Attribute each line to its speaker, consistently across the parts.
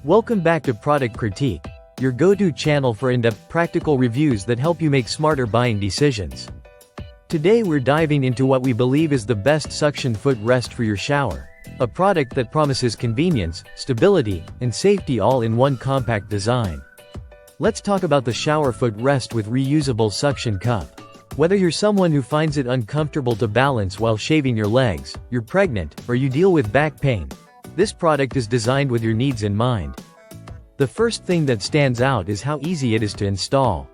Speaker 1: Welcome back to Product Critique, your go-to channel for in-depth practical reviews that help you make smarter buying decisions. Today we're diving into what we believe is the best suction footrest for your shower. A product that promises convenience, stability, and safety all in one compact design. Let's talk about the shower footrest with reusable suction cup. Whether you're someone who finds it uncomfortable to balance while shaving your legs, you're pregnant, or you deal with back pain, this product is designed with your needs in mind. The first thing that stands out is how easy it is to install.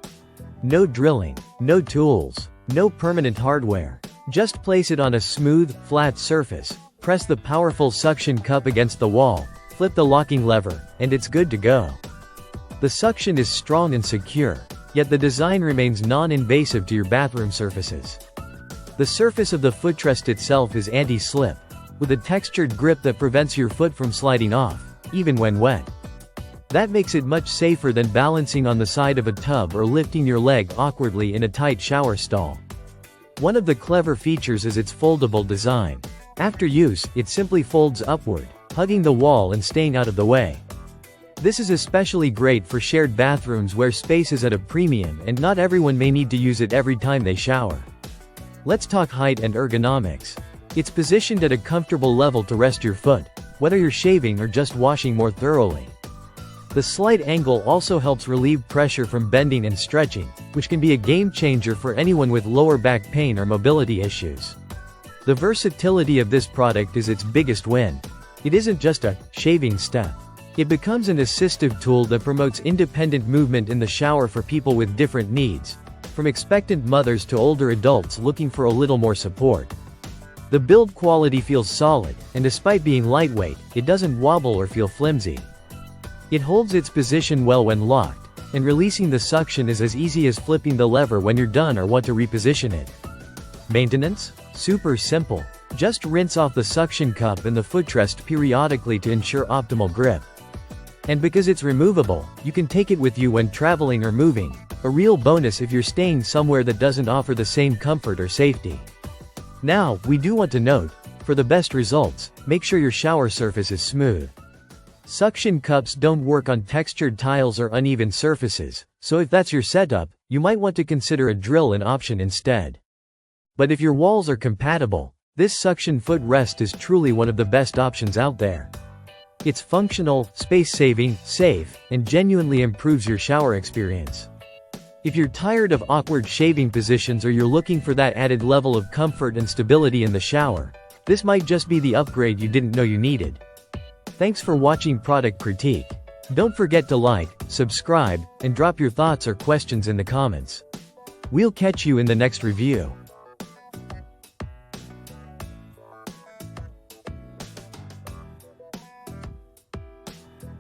Speaker 1: No drilling, no tools, no permanent hardware. Just place it on a smooth, flat surface, press the powerful suction cup against the wall, flip the locking lever, and it's good to go. The suction is strong and secure, yet the design remains non-invasive to your bathroom surfaces. The surface of the footrest itself is anti-slip, with a textured grip that prevents your foot from sliding off, even when wet. That makes it much safer than balancing on the side of a tub or lifting your leg awkwardly in a tight shower stall. One of the clever features is its foldable design. After use, it simply folds upward, hugging the wall and staying out of the way. This is especially great for shared bathrooms where space is at a premium and not everyone may need to use it every time they shower. Let's talk height and ergonomics. It's positioned at a comfortable level to rest your foot, whether you're shaving or just washing more thoroughly. The slight angle also helps relieve pressure from bending and stretching, which can be a game changer for anyone with lower back pain or mobility issues. The versatility of this product is its biggest win. It isn't just a shaving step. It becomes an assistive tool that promotes independent movement in the shower for people with different needs, from expectant mothers to older adults looking for a little more support. The build quality feels solid, and despite being lightweight, it doesn't wobble or feel flimsy. It holds its position well when locked, and releasing the suction is as easy as flipping the lever when you're done or want to reposition it. Maintenance? Super simple. Just rinse off the suction cup and the footrest periodically to ensure optimal grip. And because it's removable, you can take it with you when traveling or moving, a real bonus if you're staying somewhere that doesn't offer the same comfort or safety. Now, we do want to note, for the best results, make sure your shower surface is smooth. Suction cups don't work on textured tiles or uneven surfaces, so if that's your setup, you might want to consider a drill an option instead. But if your walls are compatible, this suction footrest is truly one of the best options out there. It's functional, space-saving, safe, and genuinely improves your shower experience. If you're tired of awkward shaving positions or you're looking for that added level of comfort and stability in the shower, this might just be the upgrade you didn't know you needed. Thanks for watching Product Critique. Don't forget to like, subscribe, and drop your thoughts or questions in the comments. We'll catch you in the next review.